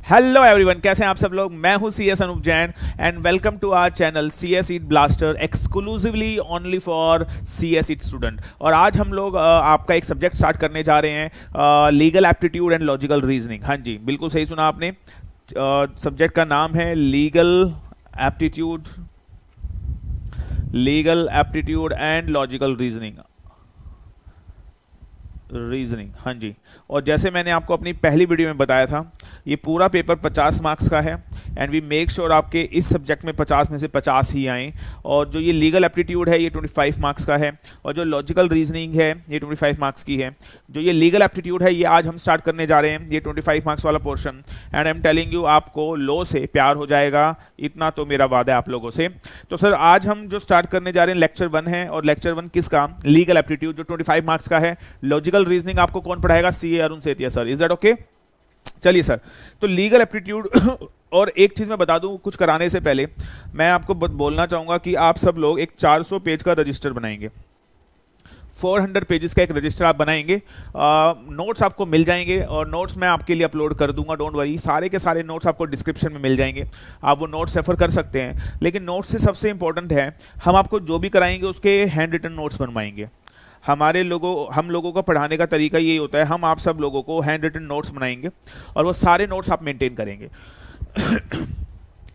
Hello everyone, कैसे हैं आप सब लोग। मैं हूं CS Anoop Jain and welcome to our channel CS eat blaster exclusively only for CS eat student. और आज हम लोग आपका एक सब्जेक्ट स्टार्ट करने जा रहे हैं, legal aptitude and logical reasoning. हाँ जी, बिल्कुल सही सुना आपने। सब्जेक्ट का नाम है legal aptitude and logical reasoning. हाँ जी, और जैसे मैंने आपको अपनी पहली वीडियो में बताया था, ये पूरा पेपर 50 मार्क्स का है एंड वी मेक श्योर आपके इस सब्जेक्ट में 50 में से 50 ही आए। और जो ये लीगल एप्टीट्यूड है ये 25 मार्क्स का है और जो लॉजिकल रीजनिंग है ये 25 मार्क्स की है। जो ये लीगल एप्टीट्यूड है ये आज हम स्टार्ट करने जा रहे हैं, ये 25 मार्क्स वाला portion. And I am telling you, आपको लॉ से प्यार हो जाएगा, इतना तो मेरा वादा है आप लोगों से। तो सर आज हम जो स्टार्ट करने जा रहे हैं लेक्चर 1 है, और लेक्चर 1 किसका? लीगल एप्टीट्यूड, जो 25 मार्क्स का है। लॉजिकल रीजनिंग आपको कौन पढ़ाएगा? CA Arun Setia sir. Is that okay? चलिए सर, तो लीगल एप्टीट्यूड और एक चीज मैं बता दूं कुछ कराने से पहले, मैं आपको बोलना चाहूंगा कि आप सब लोग एक 400 पेज का रजिस्टर बनाएंगे। 400 पेजेस का एक रजिस्टर आप बनाएंगे। नोट्स आपको मिल जाएंगे और नोट्स मैं आपके लिए अपलोड कर दूंगा, डोंट वरी। सारे के सारे नोट्स आपको डिस्क्रिप्शन में मिल जाएंगे, आप वो नोट्स रेफर कर सकते हैं। लेकिन नोट्स से सबसे इंपॉर्टेंट है, हम आपको जो भी कराएंगे उसके हैंड रिटन नोट्स बनवाएंगे। हम लोगों का पढ़ाने का तरीका यही होता है, हम आप सब लोगों को हैंड रिटन नोट्स बनाएंगे और वो सारे नोट्स आप मेंटेन करेंगे।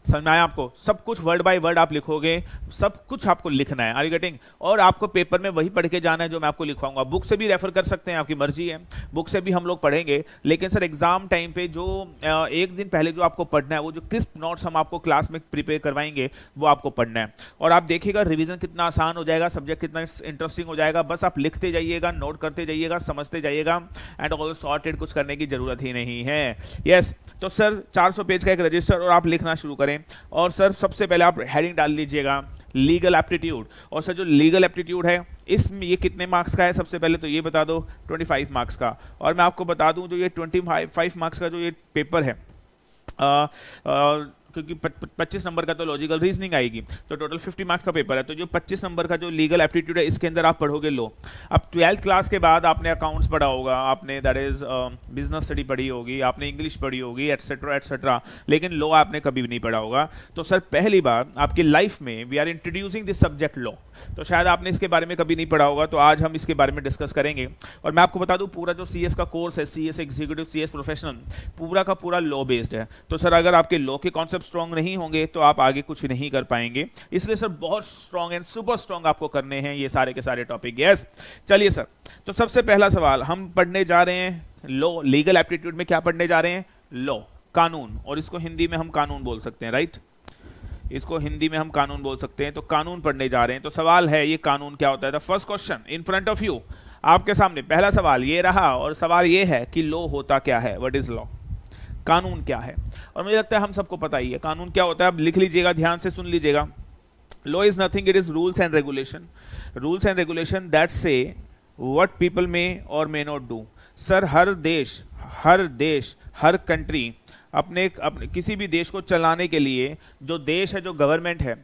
समझ में आया आपको? सब कुछ वर्ड बाय वर्ड आप लिखोगे, सब कुछ आपको लिखना है। Are you getting? और आपको पेपर में वही पढ़ के जाना है जो मैं आपको लिखवाऊंगा। बुक से भी रेफर कर सकते हैं, आपकी मर्जी है, बुक से भी हम लोग पढ़ेंगे। लेकिन सर एग्जाम टाइम पे जो एक दिन पहले जो आपको पढ़ना है, वो जो क्रिस्प नोट्स हम आपको क्लास में प्रिपेयर करवाएंगे वो आपको पढ़ना है। और आप देखिएगा रिविजन कितना आसान हो जाएगा, सब्जेक्ट कितना इंटरेस्टिंग हो जाएगा। बस आप लिखते जाइएगा, नोट करते जाइएगा, समझते जाइएगा एंड ऑल सॉर्टेड, कुछ करने की जरूरत ही नहीं है। यस, तो सर 400 पेज का एक रजिस्टर और आप लिखना शुरू करें। और सर सबसे पहले आप हेडिंग डाल लीजिएगा लीगल एप्टीट्यूड। और सर जो लीगल एप्टीट्यूड है इसमें ये कितने मार्क्स का है? सबसे पहले तो ये बता दो, 25 मार्क्स का। और मैं आपको बता दूं जो ये 25 मार्क्स का जो ये पेपर है, क्योंकि 25 नंबर का तो लॉजिकल रीजनिंग आएगी, तो टोटल 50 मार्क्स का पेपर है। तो जो 25 नंबर का जो लीगल एप्टीट्यूड है इसके अंदर आप पढ़ोगे लॉ। अब 12th क्लास के बाद आपने अकाउंट्स पढ़ा होगा, आपने दैट इज बिजनेस स्टडी पढ़ी होगी, आपने इंग्लिश पढ़ी होगी, एटसेट्रा एटसेट्रा, लेकिन लॉ आपने कभी भी नहीं पढ़ा होगा। तो सर पहली बार आपकी लाइफ में we are introducing this subject law. तो शायद आपने इसके बारे में कभी नहीं पढ़ा होगा, तो आज हम इसके बारे में डिस्कस करेंगे। और मैं आपको बता दूं पूरा जो सीएस का कोर्स है, सीएस एग्जीक्यूटिव, सीएस प्रोफेशनल, पूरा का पूरा लॉ बेस्ड है। तो सर अगर आपके लॉ के कॉन्सेप्ट स्ट्रांग नहीं होंगे तो आप आगे कुछ नहीं कर पाएंगे। इसलिए सर बहुत स्ट्रांग एंड सुपर स्ट्रांग आपको करने हैं ये सारे के सारे टॉपिक। यस, चलिए सर, तो सबसे पहला सवाल हम पढ़ने जा रहे हैं लॉ। लीगल एप्टीट्यूड में क्या पढ़ने जा रहे हैं? लॉ, कानून। और इसको हिंदी में हम कानून बोल सकते हैं, राइट? इसको हिंदी में हम कानून बोल सकते हैं। तो कानून पढ़ने जा रहे हैं। तो सवाल है ये कानून क्या होता है? The first question in front of you, आपके सामने पहला सवाल ये रहा। और सवाल ये है कि लॉ होता क्या है? What is law? कानून क्या है? और मुझे लगता है हम सबको पता ही है कानून क्या होता है। अब लिख लीजिएगा, ध्यान से सुन लीजिएगा। Law is nothing, it is rules and regulation that से व्हाट पीपल मे और मे नॉट डू। सर हर देश, हर कंट्री अपने किसी भी देश को चलाने के लिए जो देश है, जो गवर्नमेंट है,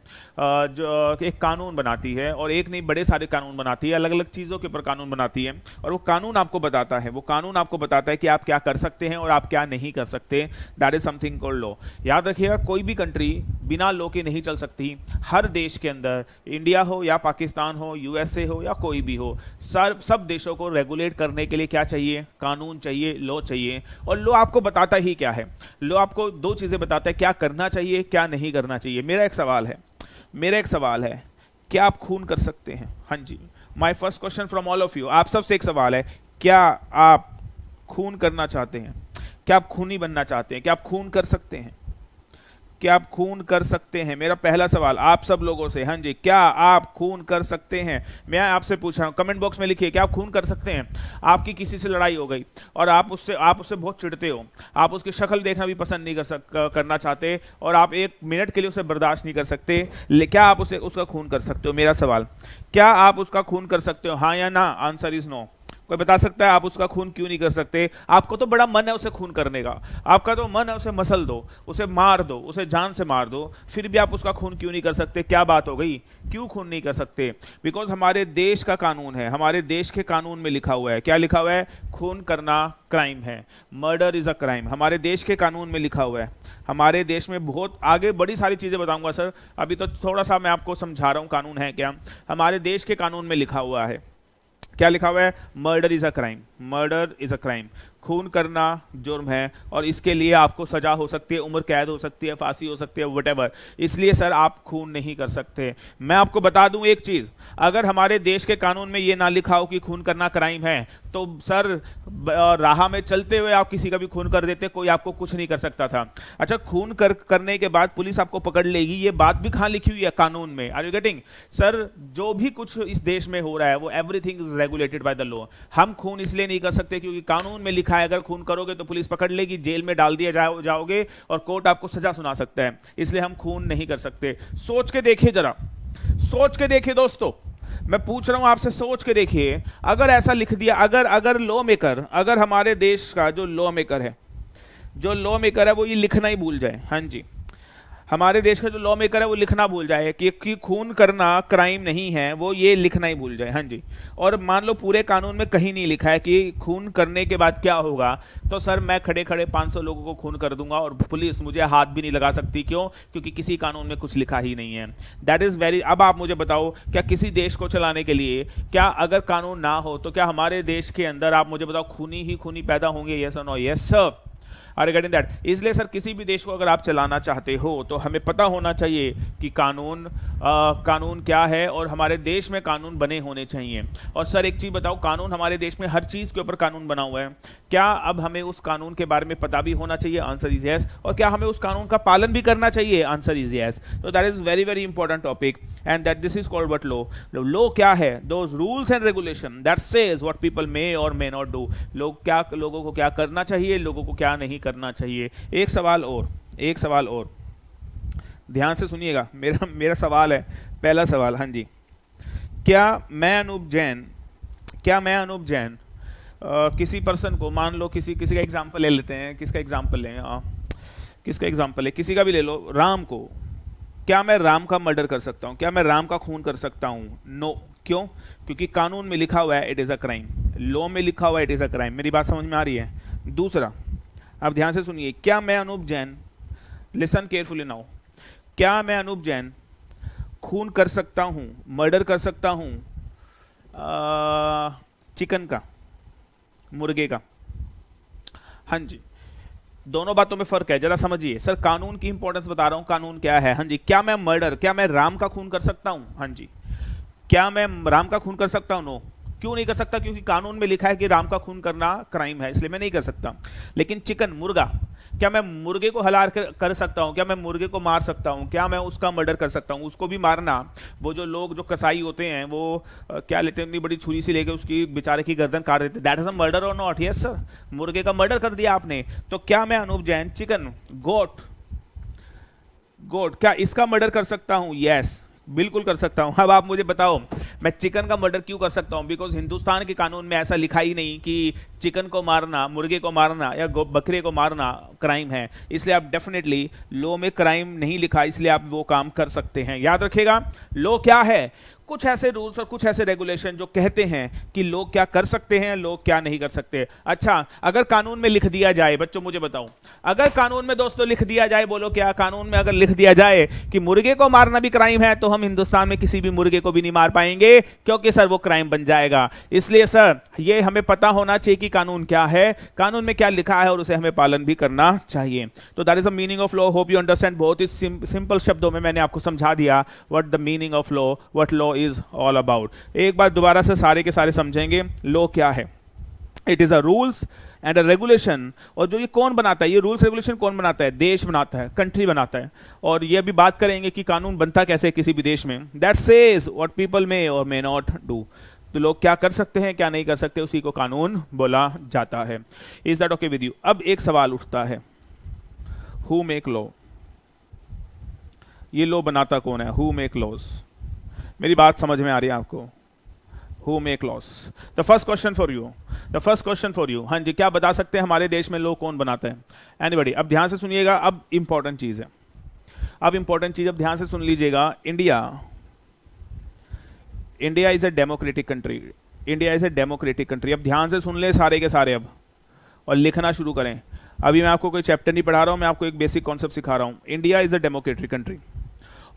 जो एक कानून बनाती है, और एक नहीं बड़े सारे कानून बनाती है, अलग अलग चीज़ों के ऊपर कानून बनाती है। और वो कानून आपको बताता है कि आप क्या कर सकते हैं और आप क्या नहीं कर सकते। That is something called law. याद रखिएगा, कोई भी कंट्री बिना लॉ के नहीं चल सकती। हर देश के अंदर, इंडिया हो या पाकिस्तान हो, यूएसए हो या कोई भी हो, सब देशों को रेगुलेट करने के लिए क्या चाहिए? कानून चाहिए, लॉ चाहिए। और लॉ आपको बताता ही क्या है? लॉ आपको दो चीजें बताता है, क्या करना चाहिए, क्या नहीं करना चाहिए। मेरा एक सवाल है, क्या आप खून कर सकते हैं? हाँ जी, my first question from all of you, आप सबसे एक सवाल है, क्या आप खून करना चाहते हैं? क्या आप खूनी बनना चाहते हैं? क्या आप खून कर सकते हैं? क्या आप खून कर सकते हैं? मेरा पहला सवाल आप सब लोगों से। हाँ जी, क्या आप खून कर सकते हैं? मैं आपसे पूछ रहा हूं, कमेंट बॉक्स में लिखिए, क्या आप खून कर सकते हैं? आपकी किसी से लड़ाई हो गई और आप उससे बहुत चिढ़ते हो, आप उसकी शक्ल देखना भी पसंद नहीं करना चाहते, और आप 1 मिनट के लिए उसे बर्दाश्त नहीं कर सकते, क्या आप उसका खून कर सकते हो? मेरा सवाल, क्या आप उसका खून कर सकते हो? हाँ या ना? Answer is no. कोई बता सकता है आप उसका खून क्यों नहीं कर सकते? आपको तो बड़ा मन है उसे खून करने का, आपका तो मन है उसे मसल दो, उसे मार दो, उसे जान से मार दो, फिर भी आप उसका खून क्यों नहीं कर सकते? क्या बात हो गई, क्यों खून नहीं कर सकते? बिकॉज हमारे देश का कानून है, हमारे देश के कानून में लिखा हुआ है, क्या लिखा हुआ है? खून करना क्राइम है, मर्डर इज अ क्राइम, हमारे देश के कानून में लिखा हुआ है। हमारे देश में बहुत आगे बड़ी सारी चीजें बताऊंगा सर, अभी तो थोड़ा सा मैं आपको समझा रहा हूं कानून है क्या। हमारे देश के कानून में लिखा हुआ है, क्या लिखा हुआ है? Murder is a crime, murder is a crime, खून करना जुर्म है और इसके लिए आपको सजा हो सकती है, उम्र कैद हो सकती है, फांसी हो सकती है, व्हाटएवर। इसलिए सर आप खून नहीं कर सकते। मैं आपको बता दूं एक चीज, अगर हमारे देश के कानून में ये ना लिखा हो कि खून करना क्राइम है, तो सर राह में चलते हुए आप किसी का भी खून कर देते, कोई आपको कुछ नहीं कर सकता था। अच्छा, खून करने के बाद पुलिस आपको पकड़ लेगी, ये बात भी कहां लिखी हुई है? कानून में। Are you getting? सर जो भी कुछ इस देश में हो रहा है वो everything is regulated by the law. हम खून इसलिए नहीं कर सकते क्योंकि कानून में लिखा है अगर खून करोगे तो पुलिस पकड़ लेगी, जेल में डाल दिया जाओगे और कोर्ट आपको सजा सुना सकता है, इसलिए हम खून नहीं कर सकते। सोच के देखिए, जरा सोच के देखिए दोस्तों, मैं पूछ रहा हूं आपसे, सोच के देखिए, अगर ऐसा लिख दिया, अगर लॉ मेकर, अगर हमारे देश का जो लॉ मेकर है वो ये लिखना ही भूल जाए, हाँ जी, हमारे देश का जो लॉ मेकर है वो लिखना भूल जाए कि खून करना क्राइम नहीं है, वो ये लिखना ही भूल जाए, हाँ जी, और मान लो पूरे कानून में कहीं नहीं लिखा है कि खून करने के बाद क्या होगा, तो सर मैं खड़े खड़े 500 लोगों को खून कर दूंगा और पुलिस मुझे हाथ भी नहीं लगा सकती। क्यों? क्योंकि किसी कानून में कुछ लिखा ही नहीं है। That is very. अब आप मुझे बताओ, क्या किसी देश को चलाने के लिए, क्या अगर कानून ना हो तो क्या हमारे देश के अंदर, आप मुझे बताओ, खूनी ही खूनी पैदा होंगे? यस और no? Yes sir. Regarding that, इसलिए सर किसी भी देश को अगर आप चलाना चाहते हो तो हमें पता होना चाहिए कि कानून क्या है और हमारे देश में कानून बने होने चाहिए। और सर एक चीज बताओ, कानून हमारे देश में हर चीज के ऊपर कानून बना हुआ है, क्या अब हमें उस कानून के बारे में पता भी होना चाहिए? Answer is yes. और क्या हमें उस कानून का पालन भी करना चाहिए? Answer is yes. तो that is very very important topic and that this is called what law. Law क्या है? Those rules and regulation that says what people may और मे नॉट डू। लोगों को क्या करना चाहिए, लोगों को क्या नहीं करना चाहिए। एक सवाल और ध्यान से सुनिएगा, मेरा सवाल है, पहला सवाल, हाँ जी, क्या मैं अनूप जैन किसी पर्सन को, मान लो किसी का एग्जांपल ले लेते हैं, किसका एग्जांपल है, किसी का भी ले लो, राम को, क्या मैं राम का मर्डर कर सकता हूं? क्या मैं राम का खून कर सकता हूं? नो। क्यों? क्योंकि कानून में लिखा हुआ है it is a crime, law में लिखा हुआ है इट इज अ क्राइम। मेरी बात समझ में आ रही है? दूसरा, अब ध्यान से सुनिए, क्या मैं Anoop Jain, listen carefully now, क्या मैं अनूप जैन खून कर सकता हूं, मर्डर कर सकता हूं चिकन का, मुर्गे का? हाँ जी, दोनों बातों में फर्क है, जरा समझिए। सर कानून की इंपॉर्टेंस बता रहा हूं, कानून क्या है। हाँ जी, क्या मैं राम का खून कर सकता हूं? हाँ जी, क्या मैं राम का खून कर सकता हूं? नो। क्यों नहीं कर सकता? क्योंकि कानून में लिखा है कि राम का खून करना क्राइम है, इसलिए मैं नहीं कर सकता। लेकिन चिकन, मुर्गा, क्या मैं मुर्गे को हलाल कर सकता हूं? क्या मैं मुर्गे को मार सकता हूं? क्या मैं उसका मर्डर कर सकता हूं? उसको भी मारना, वो जो लोग जो कसाई होते हैं वो क्या लेते हैं, इतनी बड़ी छुरी से लेके उसकी बेचारे की गर्दन काट देते, दैट इज अ मर्डर और नॉट? यस सर, मुर्गे का मर्डर कर दिया आपने। तो क्या मैं अनूप जैन चिकन, गोट, क्या इसका मर्डर कर सकता हूं? यस, बिल्कुल कर सकता हूं। अब आप मुझे बताओ, मैं चिकन का मर्डर क्यों कर सकता हूं? बिकॉज हिंदुस्तान के कानून में ऐसा लिखा ही नहीं कि चिकन को मारना, मुर्गे को मारना या बकरे को मारना क्राइम है, इसलिए आप डेफिनेटली लॉ में क्राइम नहीं लिखा, इसलिए आप वो काम कर सकते हैं। याद रखिएगा, लॉ क्या है? कुछ ऐसे रूल्स और कुछ ऐसे रेगुलेशन जो कहते हैं कि लोग क्या कर सकते हैं, लोग क्या नहीं कर सकते। अच्छा, अगर कानून में लिख दिया जाए, बच्चों मुझे बताओ, अगर कानून में दोस्तों लिख दिया जाए, बोलो क्या? कानून में अगर लिख दिया जाए कि मुर्गे को मारना भी क्राइम है, तो हम हिंदुस्तान में किसी भी मुर्गे को भी नहीं मार पाएंगे, क्योंकि सर वो क्राइम बन जाएगा। इसलिए सर ये हमें पता होना चाहिए कि कानून क्या है, कानून में क्या लिखा है और उसे हमें पालन भी करना चाहिए। तो that is the meaning of law. Hope you understand. बहुत ही सिंपल शब्दों में मैंने आपको समझा दिया what the meaning of law, what law is all about. एक बार दोबारा से सारे के सारे समझेंगे, लॉ क्या है? It is a rules and a regulation. और जो ये कौन बनाता है, ये रूल्स रेगुलेशन कौन बनाता है? देश बनाता है, कंट्री बनाता है। और ये भी बात करेंगे कि कानून बनता कैसे किसी भी देश में। That says what people may और मे नॉट डू। तो लोग क्या कर सकते हैं, क्या नहीं कर सकते, उसी को कानून बोला जाता है। Is that okay with you? अब एक सवाल उठता है, हु मेक लॉ? ये लॉ बनाता कौन है? Who make laws? मेरी बात समझ में आ रही है आपको? Who make laws. The first question for you, the first question for you. हाँ जी, क्या बता सकते हैं हमारे देश में लॉ कौन बनाता है? एनीबॉडी? अब ध्यान से सुनिएगा, अब इंपॉर्टेंट चीज है, अब इंपॉर्टेंट चीज, अब ध्यान से सुन लीजिएगा। India is a democratic country, India is a democratic country. अब ध्यान से सुन ले सारे के सारे अब, और लिखना शुरू करें। अभी मैं आपको कोई चैप्टर नहीं पढ़ा रहा हूं, मैं आपको एक बेसिक कॉन्सेप्ट सिखा रहा हूं। India is a democratic country,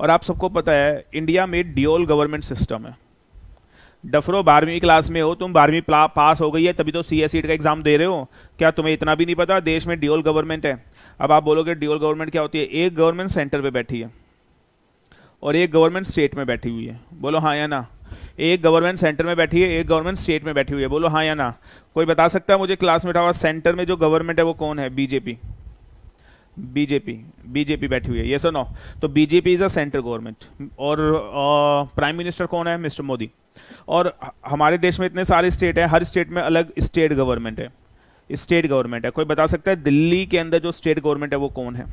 और आप सबको पता है इंडिया में ड्यूअल गवर्नमेंट सिस्टम है। डफरो 12वीं क्लास में हो तुम, 12वीं पास हो गई है तभी तो CS सीट का एग्जाम दे रहे हो, क्या तुम्हें इतना भी नहीं पता देश में ड्यूअल गवर्नमेंट है? अब आप बोलोगे ड्यूअल गवर्नमेंट क्या होती है? एक गवर्नमेंट सेंटर पे बैठी है और एक गवर्नमेंट स्टेट में बैठी हुई है। बोलो हाँ या ना? एक गवर्नमेंट सेंटर में बैठी है, एक गवर्नमेंट स्टेट में बैठी हुई है। बोलो हाँ या ना? कोई बता सकता है मुझे क्लास में बैठा हुआ सेंटर में जो गवर्नमेंट है वो कौन है? बीजेपी, बीजेपी, बीजेपी बैठी हुई है, ये सर नो? तो BJP is a centre government, और प्राइम मिनिस्टर कौन है? मिस्टर मोदी। और हमारे देश में इतने सारे स्टेट हैं, हर स्टेट में अलग स्टेट गवर्नमेंट है, स्टेट गवर्नमेंट है। कोई बता सकता है दिल्ली के अंदर जो स्टेट गवर्नमेंट है वो कौन है?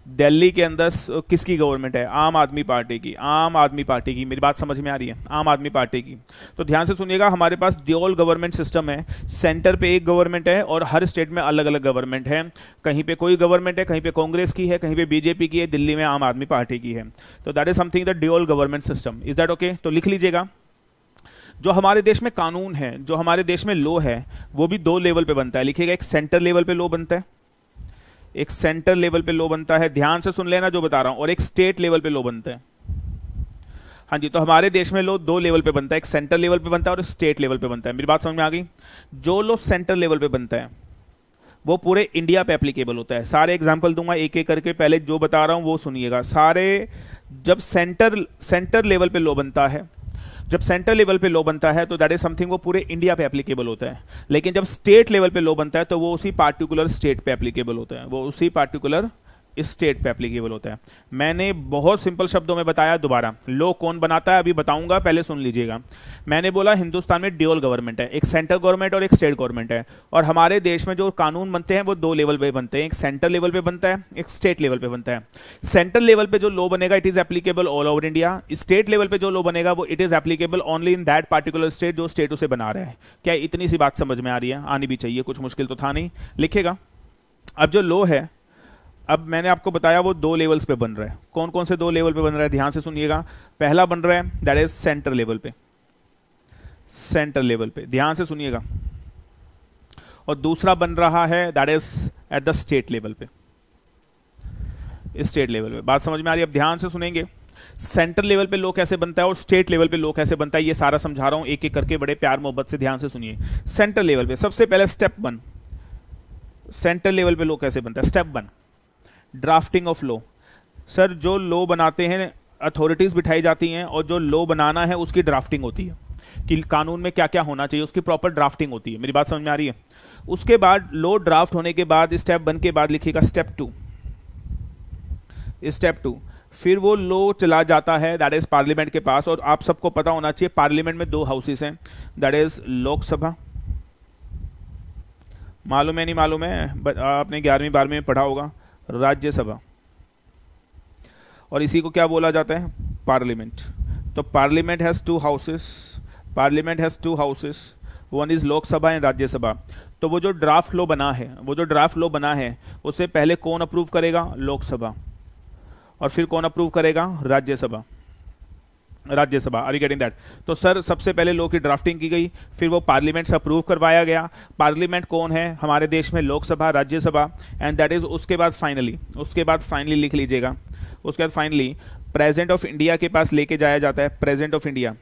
दिल्ली के अंदर किसकी गवर्नमेंट है? आम आदमी पार्टी की, आम आदमी पार्टी की। मेरी बात समझ में आ रही है? आम आदमी पार्टी की। तो ध्यान से सुनिएगा, हमारे पास ड्यूअल गवर्नमेंट सिस्टम है, सेंटर पे एक गवर्नमेंट है और हर स्टेट में अलग अलग गवर्नमेंट है। कहीं पे कोई गवर्नमेंट है, कहीं पे कांग्रेस की है, कहीं पे बीजेपी की है, दिल्ली में आम आदमी पार्टी की है। तो that is something the dual government system. Is that okay? तो लिख लीजिएगा, जो हमारे देश में कानून है, जो हमारे देश में लॉ है, वो भी दो लेवल पे बनता है। लिखिएगा, एक सेंटर लेवल पे लॉ बनता है, एक सेंटर लेवल पे लॉ बनता है, ध्यान से सुन लेना जो बता रहा हूं, और एक स्टेट लेवल पे लॉ बनता है। हाँ जी, तो हमारे देश में लॉ दो लेवल पे बनता है, एक सेंटर लेवल पे बनता है और स्टेट लेवल पे बनता है। मेरी बात समझ में आ गई? जो लॉ सेंटर लेवल पे बनता है वो पूरे इंडिया पे एप्लीकेबल होता है। सारे एग्जांपल दूंगा एक एक करके, पहले जो बता रहा हूं वो सुनिएगा सारे। जब सेंटर लेवल पे लॉ बनता है, जब सेंटर लेवल पे लॉ बनता है तो दैट इज समथिंग वो पूरे इंडिया पे एप्लीकेबल होता है। लेकिन जब स्टेट लेवल पे लॉ बनता है तो वो उसी पार्टिकुलर स्टेट पे एप्लीकेबल होता है, वो उसी पार्टिकुलर स्टेट पे एप्लीकेबल होता है। मैंने बहुत सिंपल शब्दों में बताया, दोबारा लॉ कौन बनाता है अभी बताऊंगा, पहले सुन लीजिएगा। मैंने बोला हिंदुस्तान में ड्यूअल गवर्नमेंट है, एक सेंटर गवर्नमेंट और एक स्टेट गवर्नमेंट है, और हमारे देश में जो कानून बनते हैं वो दो लेवल पे बनते हैं, एक सेंटर लेवल पे बनता है, एक स्टेट लेवल पे बनता है। सेंटर लेवल पे जो लॉ बनेगा it is applicable all over India, state level पे जो लॉ बनेगा वो it is applicable only in that particular state जो स्टेट उसे बना रहा है। क्या इतनी सी बात समझ में आ रही है? आनी भी चाहिए, कुछ मुश्किल तो था नहीं। लिखेगा, अब जो लॉ है, अब मैंने आपको बताया वो दो लेवल्स पे बन रहा है। कौन कौन से दो लेवल पे बन रहा है? ध्यान से सुनिएगा। पहला बन रहा है दैट इज सेंटर लेवल पे, सेंटर लेवल पे, ध्यान से सुनिएगा। और दूसरा बन रहा है that is at the state level पे, स्टेट लेवल पे। बात समझ में आ रही है? अब ध्यान से सुनेंगे, सेंटर लेवल पे लॉ कैसे बनता है और स्टेट लेवल पे लॉ कैसे बनता है, ये सारा समझा रहा हूं एक एक करके, बड़े प्यार मोहब्बत से ध्यान से सुनिए। सेंटर लेवल पे सबसे पहले स्टेप 1, सेंटर लेवल पे लॉ कैसे बनता है? Step 1, drafting of law. Sir जो लॉ बनाते हैं अथॉरिटीज बिठाई जाती हैं, और जो लॉ बनाना है उसकी ड्राफ्टिंग होती है कि कानून में क्या क्या होना चाहिए, उसकी प्रॉपर ड्राफ्टिंग होती है। मेरी बात समझ में आ रही है? उसके बाद लॉ ड्राफ्ट होने के बाद स्टेप 1 के बाद लिखिएगा स्टेप 2, स्टेप 2। फिर वो लॉ चला जाता है दैट इज पार्लियामेंट के पास, और आप सबको पता होना चाहिए पार्लियामेंट में दो हाउसेस हैं, दैट इज लोकसभा, मालूम है नहीं मालूम है, आपने 11वीं 12वीं में पढ़ा होगा, राज्यसभा, और इसी को क्या बोला जाता है? पार्लियामेंट। तो parliament has to houses, parliament has to houses, one is Lok Sabha and Rajya Sabha. तो वो जो ड्राफ्ट लॉ बना है, वो जो ड्राफ्ट लॉ बना है उसे पहले कौन अप्रूव करेगा? लोकसभा, और फिर कौन अप्रूव करेगा? Rajya Sabha, Rajya Sabha. Are you getting that? तो सर सबसे पहले लॉ की ड्राफ्टिंग की गई, फिर वो पार्लियामेंट से अप्रूव करवाया गया। पार्लियामेंट कौन है हमारे देश में? Lok Sabha, Rajya Sabha, and that is उसके बाद फाइनली लिख लीजिएगा, उसके बाद फाइनली प्रेसिडेंट ऑफ इंडिया के पास लेके जाया जाता है। President of India,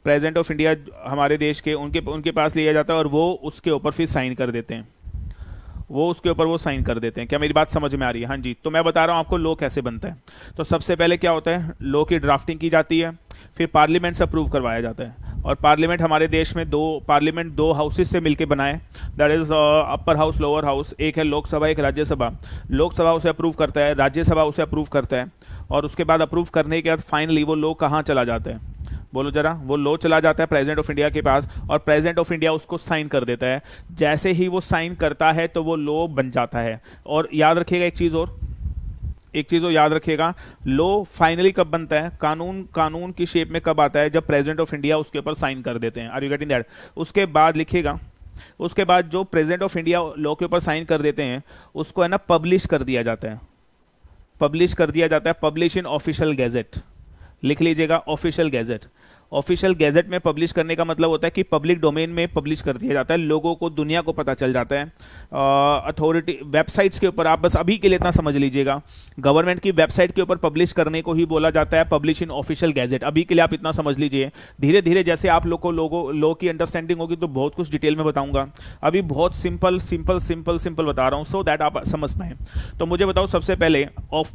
president of India हमारे देश के उनके पास लिया जाता है, और वो उसके ऊपर फिर साइन कर देते हैं, वो उसके ऊपर वो साइन कर देते हैं। क्या मेरी बात समझ में आ रही है? हाँ जी। तो मैं बता रहा हूं आपको लॉ कैसे बनता है। तो सबसे पहले क्या होता है? लॉ की ड्राफ्टिंग की जाती है, फिर पार्लियामेंट से अप्रूव करवाया जाता है, और पार्लियामेंट हमारे देश में दो हाउसेस से मिलकर बनाए, that is upper house, lower house. एक है लोकसभा, एक राज्यसभा। लोकसभा उसे अप्रूव करता है, राज्यसभा उसे अप्रूव करता है, और उसके बाद अप्रूव करने के बाद फाइनली वो लॉ कहाँ चला जाता है? बोलो जरा। वो लॉ चला जाता है प्रेसिडेंट ऑफ इंडिया के पास, और प्रेसिडेंट ऑफ इंडिया उसको साइन कर देता है। जैसे ही वो साइन करता है तो वो लॉ बन जाता है। और याद रखिएगा एक चीज़ और, एक चीज वो याद रखिएगा, लॉ फाइनली कब बनता है, कानून की शेप में कब आता है, जब प्रेसिडेंट ऑफ इंडिया उसके ऊपर साइन कर देते हैं। Are you getting that? उसके बाद लिखिएगा, उसके बाद जो प्रेसिडेंट ऑफ इंडिया लॉ के ऊपर साइन कर देते हैं उसको है ना पब्लिश कर दिया जाता है, पब्लिश इन ऑफिशियल गैजेट। लिख लीजिएगा ऑफिशियल गैजेट। ऑफिशियल गैजेट में पब्लिश करने का मतलब होता है कि पब्लिक डोमेन में पब्लिश कर दिया जाता है, लोगों को, दुनिया को पता चल जाता है। अथॉरिटी वेबसाइट्स के ऊपर, आप बस अभी के लिए इतना समझ लीजिएगा, गवर्नमेंट की वेबसाइट के ऊपर पब्लिश करने को ही बोला जाता है पब्लिश इन ऑफिशियल गैजेट। अभी के लिए आप इतना समझ लीजिए, धीरे धीरे जैसे आप लोग को लॉ की अंडरस्टैंडिंग होगी तो बहुत कुछ डिटेल में बताऊंगा। अभी बहुत सिंपल बता रहा हूँ सो दैट आप समझ पाए। तो मुझे बताओ सबसे पहले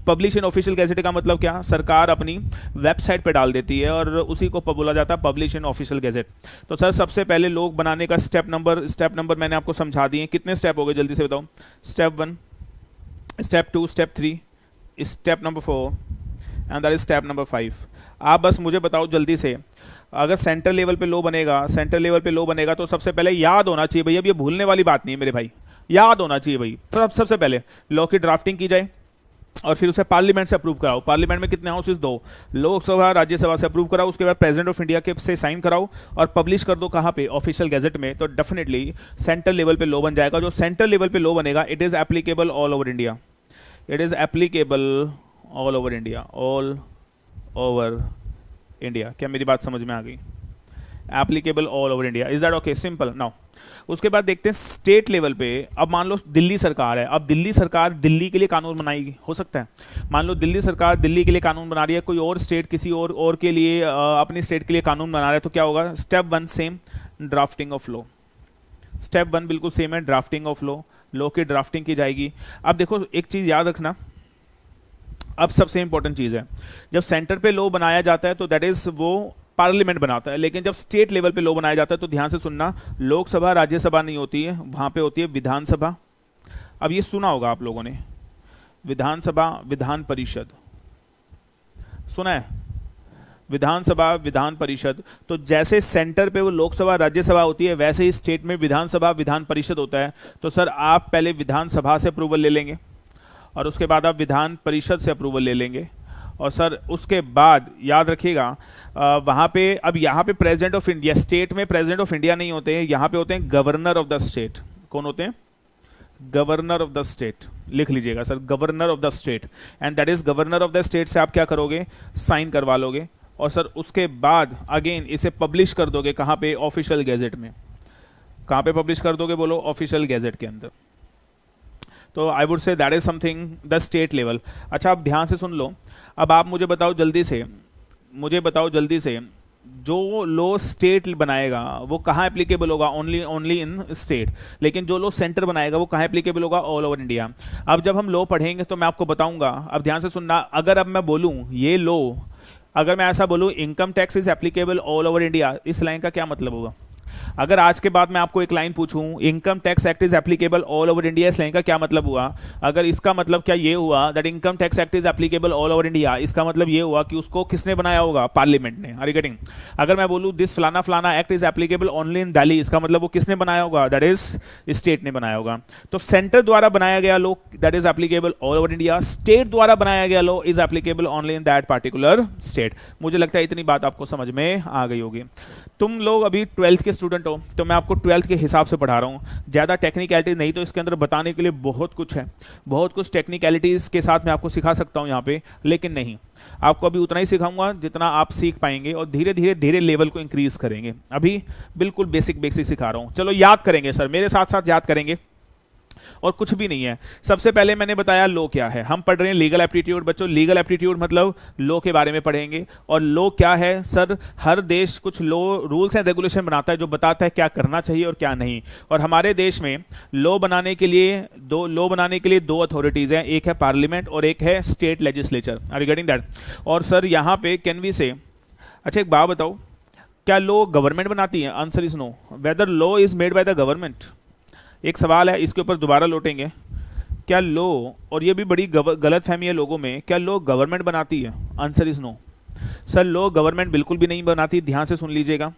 पब्लिश इन ऑफिशियल गैजेट का मतलब क्या, सरकार अपनी वेबसाइट पर डाल देती है और उसी को बोला जाता है पब्लिश इन ऑफिशियल गैजेट। तो सर सबसे पहले लोग बनाने का स्टेप नंबर मैंने आपको समझा दिए। कितने स्टेप हो गए जल्दी से बताओ? Step 1, step 2, step 3, step number 4 and that is step number 5। आप बस मुझे बताओ जल्दी से, अगर सेंट्रल लेवल पे लॉ बनेगा तो सबसे पहले याद होना चाहिए भाई, अब ये भूलने वाली बात नहीं है मेरे भाई, याद होना चाहिए भाई। तो सबसे पहले लॉ की ड्राफ्टिंग की जाए और फिर उसे पार्लियामेंट से अप्रूव कराओ। पार्लियामेंट में कितने हाउसेस? 2, लोकसभा राज्यसभा से अप्रूव कराओ। उसके बाद प्रेसिडेंट ऑफ इंडिया के से साइन कराओ और पब्लिश कर दो। कहां पे? ऑफिशियल गैजेट में। तो डेफिनेटली सेंट्रल लेवल पे लॉ बन जाएगा। जो सेंट्रल लेवल पे लॉ बनेगा it is applicable all over India, it is applicable all over India, all over India. क्या मेरी बात समझ में आ गई? Applicable all over India, is that okay? Simple. Now उसके बाद देखते हैं स्टेट लेवल पे। अब मान लो दिल्ली सरकार है, अब दिल्ली सरकार दिल्ली के लिए कानून बनाएगी, हो सकता है मान लो दिल्ली सरकार दिल्ली के लिए कानून बना रही है, कोई और स्टेट किसी और के लिए अपनी स्टेट के लिए कानून बना रहा है, तो क्या होगा? Step 1 same, drafting of law. Step 1 बिल्कुल सेम है, ड्राफ्टिंग ऑफ लॉ की ड्राफ्टिंग की जाएगी। अब देखो एक चीज याद रखना, अब सबसे इंपॉर्टेंट चीज है, जब सेंटर पे लॉ बनाया जाता है तो दैट इज वो पार्लियामेंट बनाता है, लेकिन जब स्टेट लेवल पे लॉ बनाया जाता है तो ध्यान से सुनना, लोकसभा राज्यसभा नहीं होती है, वहां पे होती है विधानसभा। अब ये सुना होगा आप लोगों ने, विधानसभा विधान परिषद, सुना है? विधानसभा विधान परिषद। तो जैसे सेंटर पे वो लोकसभा राज्यसभा होती है वैसे ही स्टेट में विधानसभा विधान परिषद होता है। तो सर आप पहले विधानसभा से अप्रूवल ले लेंगे और उसके बाद आप विधान परिषद से अप्रूवल ले लेंगे और सर उसके बाद याद रखिएगा वहां पे, अब यहाँ पे प्रेसिडेंट ऑफ इंडिया, स्टेट में प्रेसिडेंट ऑफ इंडिया नहीं होते हैं, यहाँ पे होते हैं गवर्नर ऑफ द स्टेट। कौन होते हैं? Governor of the state. लिख लीजिएगा sir, governor of the state, and that is governor of the state से आप क्या करोगे? साइन करवा लोगे और सर उसके बाद अगेन इसे पब्लिश कर दोगे। कहाँ पे? ऑफिशियल गैजेट में। कहाँ पे पब्लिश कर दोगे? बोलो, ऑफिशियल गैजेट के अंदर। तो I would say that is something the state level. अच्छा आप ध्यान से सुन लो, अब आप मुझे बताओ जल्दी से, जो लॉ स्टेट बनाएगा वो कहाँ एप्लीकेबल होगा? Only in state. लेकिन जो लॉ सेंटर बनाएगा वो कहाँ एप्लीकेबल होगा? All over India. अब जब हम लॉ पढ़ेंगे तो मैं आपको बताऊंगा, अब ध्यान से सुनना, अगर अब मैं बोलूं ये लॉ, अगर मैं ऐसा बोलूं income tax is applicable all over India, इस लाइन का क्या मतलब होगा? अगर आज के बाद मैं आपको एक लाइन पूछूं income tax act is applicable all over India, इस लाइन का क्या मतलब हुआ? अगर इसका मतलब क्या ये हुआ that income tax act is applicable all over India, इसका मतलब ये हुआ कि उसको किसने बनाया होगा? पार्लियामेंट ने। Are you getting? अगर मैं बोलूं दिस फलाना फलाना act is applicable only in Delhi, इसका मतलब वो किसने बनाया होगा? दैट इज स्टेट ने बनाया होगा। तो सेंटर द्वारा बनाया गया law that is applicable all over India, state द्वारा बनाया गया law is applicable only in that particular state. मुझे लगता है इतनी बात आपको समझ में आ गई होगी। तुम लोग अभी 12th के स्टूडेंट हो तो मैं आपको 12th के हिसाब से पढ़ा रहा हूँ, ज़्यादा टेक्निकलिटीज नहीं, तो इसके अंदर बताने के लिए बहुत कुछ है, बहुत कुछ टेक्निकलिटीज के साथ मैं आपको सिखा सकता हूँ यहाँ पे, लेकिन नहीं, आपको अभी उतना ही सिखाऊंगा जितना आप सीख पाएंगे और धीरे धीरे लेवल को इंक्रीज करेंगे। अभी बिल्कुल बेसिक सिखा रहा हूँ। चलो याद करेंगे सर, मेरे साथ साथ याद करेंगे और कुछ भी नहीं है। सबसे पहले मैंने बताया लॉ क्या है, हम पढ़ रहे हैं लीगल एप्टीट्यूड। बच्चों लीगल एप्टीट्यूड मतलब लॉ के बारे में पढ़ेंगे। और लॉ क्या है सर? हर देश कुछ लॉ रूल्स एंड रेगुलेशन बनाता है जो बताता है क्या करना चाहिए और क्या नहीं। और हमारे देश में लॉ बनाने के लिए दो अथॉरिटीज हैं, एक है पार्लियामेंट और एक है state legislature. Are you getting that? और सर यहाँ पे कैन वी से, अच्छा एक बात बताओ, क्या लॉ गवर्नमेंट बनाती है? Answer is no. Whether law is made by the government, एक सवाल है, इसके ऊपर दोबारा लौटेंगे। क्या लॉ, और ये भी बड़ी गलत फहमी है लोगों में, क्या लॉ गवर्नमेंट बनाती है? Answer is no. Sir law government बिल्कुल भी नहीं बनाती, ध्यान से सुन लीजिएगा।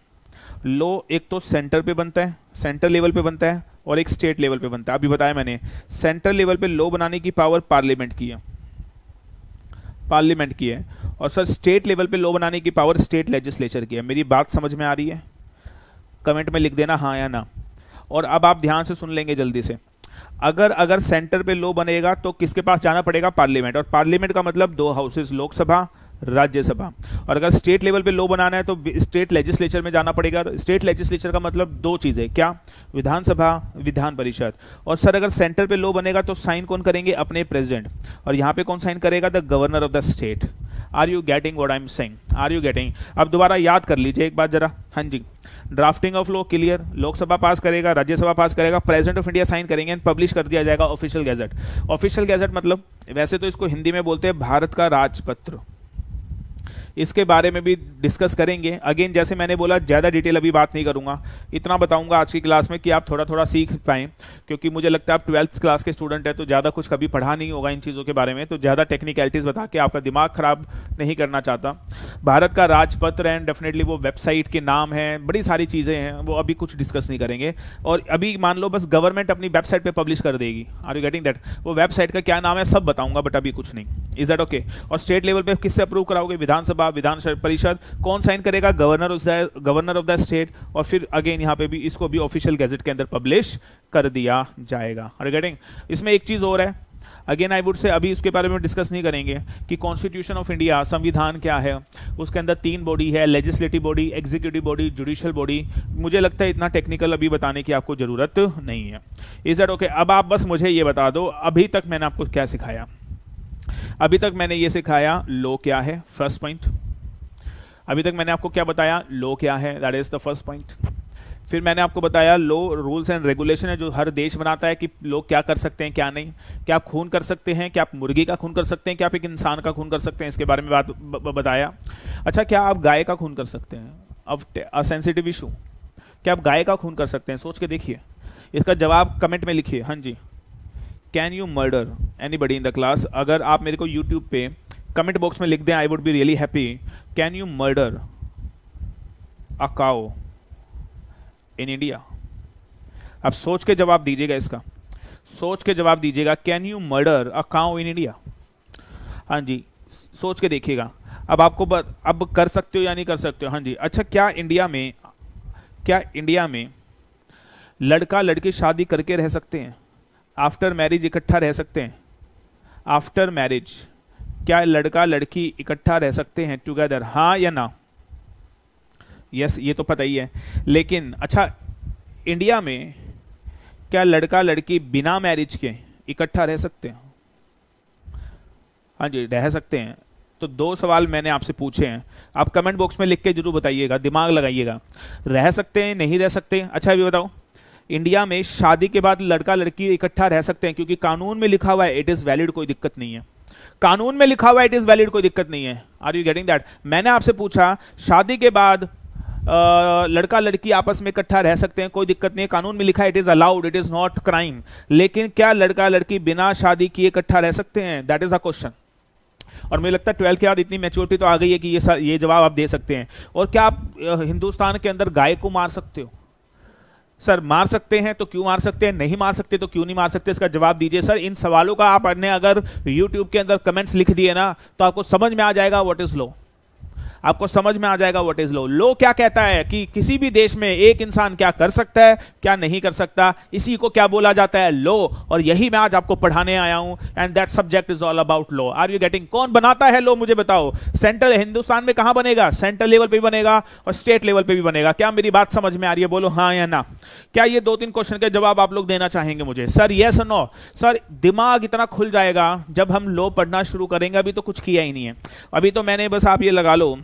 लॉ एक तो सेंटर पे बनता है, सेंटर लेवल पे बनता है, और एक स्टेट लेवल पे बनता है। अभी बताया मैंने, सेंट्रल लेवल पे लॉ बनाने की पावर पार्लियामेंट की है, पार्लियामेंट की है, और सर स्टेट लेवल पे लॉ बनाने की पावर स्टेट लेजिस्लेचर की है। मेरी बात समझ में आ रही है? कमेंट में लिख देना हाँ या ना। और अब आप ध्यान से सुन लेंगे जल्दी से, अगर सेंटर पे लॉ बनेगा तो किसके पास जाना पड़ेगा? पार्लियामेंट। और पार्लियामेंट का मतलब दो हाउसेस, लोकसभा, राज्यसभा। और अगर स्टेट लेवल पे लॉ बनाना है तो स्टेट लेजिस्लेचर में जाना पड़ेगा। स्टेट लेजिस्लेचर का मतलब दो चीजें, क्या? विधानसभा, विधान परिषद। और सर अगर सेंटर पे लॉ बनेगा तो साइन कौन करेंगे? अपने प्रेसिडेंट। और यहां पे कौन साइन करेगा? The governor of the state. Are you getting what I am saying? Are you getting? अब दोबारा याद कर लीजिए एक बात जरा। हाँ जी, drafting of law clear, Lok Sabha pass करेगा, राज्यसभा पास करेगा, प्रेसिडेंट ऑफ इंडिया साइन करेंगे एंड पब्लिश कर दिया जाएगा ऑफिशियल गैजेट। ऑफिशियल गैजेट मतलब वैसे तो इसको हिंदी में बोलते हैं भारत का राजपत्र। इसके बारे में भी डिस्कस करेंगे। अगेन जैसे मैंने बोला ज़्यादा डिटेल अभी बात नहीं करूंगा, इतना बताऊंगा आज की क्लास में कि आप थोड़ा थोड़ा सीख पाएं, क्योंकि मुझे लगता है आप 12th क्लास के स्टूडेंट हैं तो ज़्यादा कुछ कभी पढ़ा नहीं होगा इन चीज़ों के बारे में, तो ज़्यादा टेक्निकलिटीज़ बता के आपका दिमाग खराब नहीं करना चाहता। भारत का राजपत्र एंड डेफिनेटली वो वेबसाइट के नाम हैं, बड़ी सारी चीज़ें हैं, वो अभी कुछ डिस्कस नहीं करेंगे। और अभी मान लो बस गवर्नमेंट अपनी वेबसाइट पर पब्लिश कर देगी, आर यू गेटिंग दैट? वो वेबसाइट का क्या नाम है सब बताऊंगा, बट अभी कुछ नहीं। Is that okay? और स्टेट लेवल पर किससे अप्रूव कराओगे? विधानसभा, विधान परिषद। कौन साइन करेगा? Governor of the state. और फिर अगेन यहां पे भी इसको भी ऑफिशियल गैजेट के अंदर पब्लिश कर दिया जाएगा। Are you getting? इसमें एक चीज और है, अगेन आई वुड से अभी उसके बारे में डिस्कस नहीं करेंगे कि कॉन्स्टिट्यूशन ऑफ इंडिया, संविधान क्या है, उसके अंदर 3 बॉडी है, legislative body, executive body, judicial body. मुझे लगता है इतना टेक्निकल अभी बताने की आपको जरूरत नहीं है। Is that okay? अब आप बस मुझे ये बता दो अभी तक मैंने आपको क्या सिखाया। अभी तक मैंने ये सिखाया लॉ क्या है, फर्स्ट पॉइंट। अभी तक मैंने आपको क्या बताया? लॉ क्या है, that is the first point. फिर मैंने आपको बताया लॉ रूल्स एंड रेगुलेशन है जो हर देश बनाता है कि लोग क्या कर सकते हैं क्या नहीं। क्या आप खून कर सकते हैं? क्या आप मुर्गी का खून कर सकते हैं? क्या आप एक इंसान का खून कर सकते हैं? इसके बारे में बात बताया। अच्छा, क्या आप गाय का खून कर सकते हैं? अब अ सेंसिटिव इशू, क्या आप गाय का खून कर सकते हैं? सोच के देखिए, इसका जवाब कमेंट में लिखिए। हाँ जी, can you murder anybody in the class? अगर आप मेरे को यूट्यूब पे कमेंट बॉक्स में लिख दें, I would be really happy. Can you murder a cow in India? अब सोच के जवाब दीजिएगा, इसका सोच के जवाब दीजिएगा। Can you murder a cow in India? हाँ जी, सोच के देखिएगा। अब आपको अब कर सकते हो या नहीं कर सकते हो? हाँ जी। अच्छा, क्या इंडिया में लड़का लड़की शादी करके रह सकते हैं? आफ्टर मैरिज इकट्ठा रह सकते हैं? आफ्टर मैरिज क्या लड़का लड़की इकट्ठा रह सकते हैं टुगेदर? हाँ या ना? यस, ये तो पता ही है। लेकिन अच्छा, इंडिया में क्या लड़का लड़की बिना मैरिज के इकट्ठा रह सकते हैं? हाँ जी, रह सकते हैं। तो 2 सवाल मैंने आपसे पूछे हैं, आप कमेंट बॉक्स में लिख के जरूर बताइएगा, दिमाग लगाइएगा। रह सकते हैं, नहीं रह सकते? अच्छा अभी बताओ, इंडिया में शादी के बाद लड़का लड़की इकट्ठा रह सकते हैं? क्योंकि कानून में लिखा हुआ है इट इज वैलिड, कोई दिक्कत नहीं है। कानून में लिखा हुआ है इट इज वैलिड, कोई दिक्कत नहीं है। Are you getting that? मैंने आपसे पूछा शादी के बाद लड़का लड़की आपस में इकट्ठा रह सकते हैं, कोई दिक्कत नहीं है, कानून में लिखा है it is allowed, it is not crime. लेकिन क्या लड़का लड़की बिना शादी किए इकट्ठा रह सकते हैं? That is a question. और मुझे लगता है 12th के बाद इतनी मैच्योरिटी तो आ गई है कि ये जवाब आप दे सकते हैं। और क्या आप हिंदुस्तान के अंदर गाय को मार सकते हो? सर मार सकते हैं तो क्यों मार सकते हैं, नहीं मार सकते तो क्यों नहीं मार सकते? इसका जवाब दीजिए सर। इन सवालों का आपने अगर YouTube के अंदर कमेंट्स लिख दिए ना तो आपको समझ में आ जाएगा व्हाट इज लॉ। आपको समझ में आ जाएगा व्हाट इज लॉ। लॉ क्या कहता है कि किसी भी देश में एक इंसान क्या कर सकता है, क्या नहीं कर सकता, इसी को क्या बोला जाता है? लॉ। और यही मैं आज आपको पढ़ाने आया हूं and that subject is all about law. Are you getting? कौन बनाता है लॉ मुझे बताओ? सेंट्रल, हिंदुस्तान में कहां बनेगा? सेंट्रल लेवल पे भी बनेगा और स्टेट लेवल पे भी बनेगा। क्या मेरी बात समझ में आ रही है? बोलो हाँ या ना। क्या ये 2-3 क्वेश्चन के जवाब आप लोग देना चाहेंगे मुझे? सर यस और नो। सर दिमाग इतना खुल जाएगा जब हम लॉ पढ़ना शुरू करेंगे, अभी तो कुछ किया ही नहीं है। अभी तो मैंने बस, आप ये लगा लो,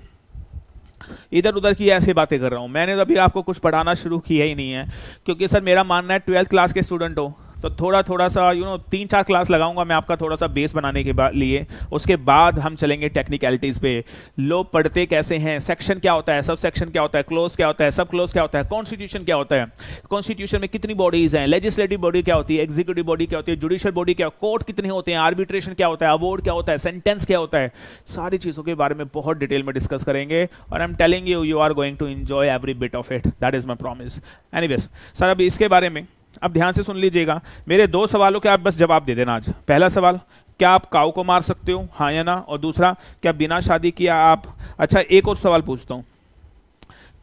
इधर उधर की ऐसी बातें कर रहा हूं। मैंने तो अभी आपको कुछ पढ़ाना शुरू किया ही नहीं है, क्योंकि सर मेरा मानना है 12th क्लास के स्टूडेंट हो तो थोड़ा सा 3-4 क्लास लगाऊंगा मैं आपका थोड़ा सा बेस बनाने के लिए। उसके बाद हम चलेंगे टेक्निकलिटीज पे। लॉ पढ़ते कैसे हैं, सेक्शन क्या होता है, सब सेक्शन क्या होता है, क्लोज क्या होता है, सब क्लोज क्या होता है, कॉन्स्टिट्यूशन क्या होता है, कॉन्स्टिट्यूशन में कितनी बॉडीज हैं, लेजिस्लेटिव बॉडी क्या होती है, एग्जीक्यूटिव बॉडी क्या होती है, जुडिशियल बॉडी क्या, कोर्ट कितने होते हैं, आर्बिट्रेशन क्या होता है, अवॉर्ड क्या होता है, सेंटेंस क्या होता है, सारी चीजों के बारे में बहुत डिटेल में डिस्कस करेंगे। और I am telling you, you are going to enjoy every bit of it, that is my promise. Anyways sir, अभी इसके बारे में अब ध्यान से सुन लीजिएगा, मेरे 2 सवालों के आप बस जवाब दे देना आज। पहला सवाल, क्या आप काऊ को मार सकते हो, हाँ या ना? और दूसरा, क्या बिना शादी किया आप, अच्छा एक और सवाल पूछता हूं,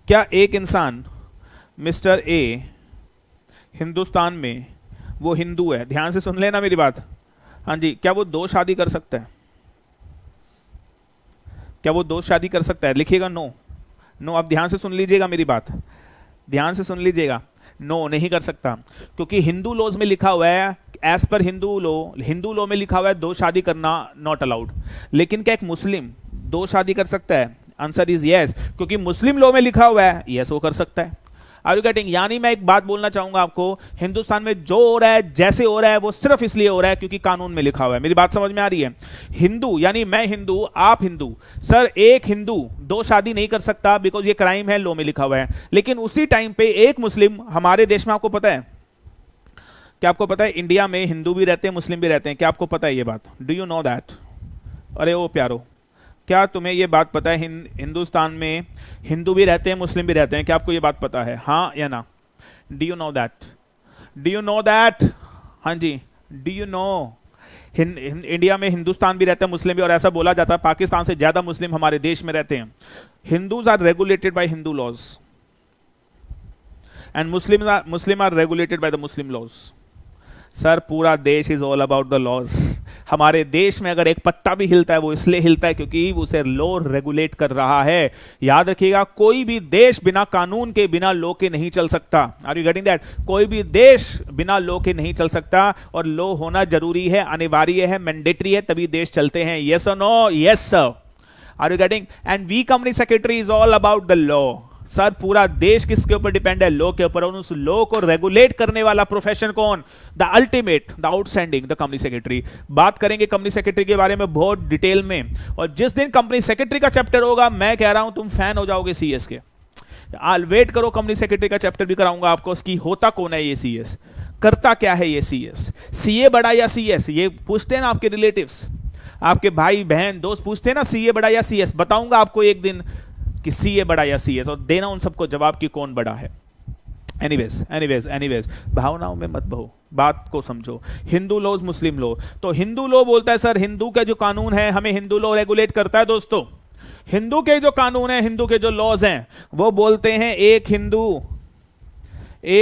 क्या एक इंसान मिस्टर ए हिंदुस्तान में वो हिंदू है, ध्यान से सुन लेना मेरी बात, हाँ जी, क्या वो 2 शादी कर सकता है? क्या वो 2 शादी कर सकता है? लिखिएगा नो। नो, अब ध्यान से सुन लीजिएगा मेरी बात, ध्यान से सुन लीजिएगा, नो नहीं कर सकता, क्योंकि हिंदू लॉज में लिखा हुआ है, एज पर हिंदू लॉ में लिखा हुआ है 2 शादी करना नॉट अलाउड। लेकिन क्या एक मुस्लिम 2 शादी कर सकता है? आंसर इज यस, क्योंकि मुस्लिम लॉ में लिखा हुआ है, यस वो कर सकता है। Are you getting? यानी मैं एक बात बोलना चाहूंगा आपको, हिंदुस्तान में जो हो रहा है, जैसे हो रहा है, वो सिर्फ इसलिए हो रहा है क्योंकि कानून में लिखा हुआ है। मेरी बात समझ में आ रही है? हिंदू यानी मैं हिंदू, आप हिंदू, सर एक हिंदू 2 शादी नहीं कर सकता बिकॉज ये क्राइम है, लॉ में लिखा हुआ है। लेकिन उसी टाइम पे एक मुस्लिम, हमारे देश में आपको पता है, क्या आपको पता है इंडिया में हिंदू भी रहते हैं, मुस्लिम भी रहते हैं, क्या आपको पता है ये बात? Do you know that? अरे ओ प्यारो, क्या तुम्हें ये बात पता है हिंदुस्तान में हिंदू भी रहते हैं, मुस्लिम भी रहते हैं? क्या आपको ये बात पता है, हाँ या ना? Do you know that? Do you know that? हाँ जी, डू यू नो इंडिया में हिंदुस्तान भी रहता है, मुस्लिम भी, और ऐसा बोला जाता है पाकिस्तान से ज्यादा मुस्लिम हमारे देश में रहते हैं। Hindus are regulated by Hindu laws and Muslim are regulated by the Muslim laws. Sir पूरा देश is all about the laws. हमारे देश में अगर एक पत्ता भी हिलता है वो इसलिए हिलता है क्योंकि उसे लॉ रेगुलेट कर रहा है। याद रखिएगा, कोई भी देश बिना कानून के, बिना लॉ के नहीं चल सकता। Are you getting that? कोई भी देश बिना लॉ के नहीं चल सकता, और लॉ होना जरूरी है, अनिवार्य है, मैंडेटरी है, तभी देश चलते हैं। यस और no? Yes sir. Are you getting? And we company secretary is all about the law. Sir पूरा देश किसके ऊपर डिपेंड है? लॉ के ऊपर। और उस लॉ को रेगुलेट करने वाला प्रोफेशन कौन? The ultimate, the outstanding, the company secretary. बात करेंगे कंपनी सेक्रेटरी के बारे में बहुत डिटेल में, और जिस दिन कंपनी सेक्रेटरी का चैप्टर होगा, मैं कह रहा हूं तुम फैन हो जाओगे सीएस के। वेट करो, कंपनी सेक्रेटरी का चैप्टर भी कराऊंगा आपको, उसकी होता कौन है ये सीएस, करता क्या है ये सीएस, सीए बड़ा या सीएस, ये पूछते हैं ना आपके रिलेटिव्स, आपके भाई बहन दोस्त पूछते हैं ना सीए बड़ा या सीएस। बताऊंगा आपको एक दिन कि सीए बड़ा या सीएस, और देना उन सबको जवाब कि कौन बड़ा है। एनीवेज भावनाओं में मत बहो, बात को समझो। Hindu laws, Muslim law. तो हिंदू लॉ बोलता है सर हिंदू का जो कानून है हमें हिंदू लॉ रेगुलेट करता है। दोस्तों हिंदू के जो कानून है, हिंदू के जो लॉज हैं, वो बोलते हैं एक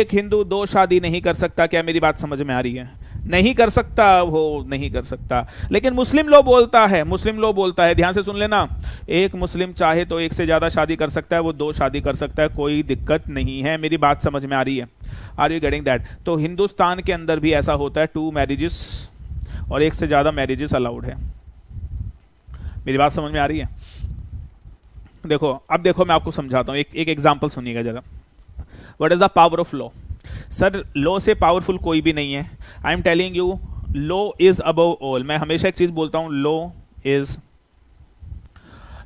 हिंदू 2 शादी नहीं कर सकता। क्या मेरी बात समझ में आ रही है? नहीं कर सकता, वो नहीं कर सकता। लेकिन मुस्लिम लॉ बोलता है, ध्यान से सुन लेना, एक मुस्लिम चाहे तो 1 से ज्यादा शादी कर सकता है, वो 2 शादी कर सकता है, कोई दिक्कत नहीं है। मेरी बात समझ में आ रही है? Are you getting that? तो हिंदुस्तान के अंदर भी ऐसा होता है, 2 मैरिजेस और 1 से ज्यादा मैरिजेस अलाउड है। मेरी बात समझ में आ रही है? देखो, अब देखो मैं आपको समझाता हूं, एक एग्जाम्पल सुनिएगा जरा। What is the power of law? Sir law से पावरफुल कोई भी नहीं है। आई am telling you, law is above all. मैं हमेशा एक चीज बोलता हूं,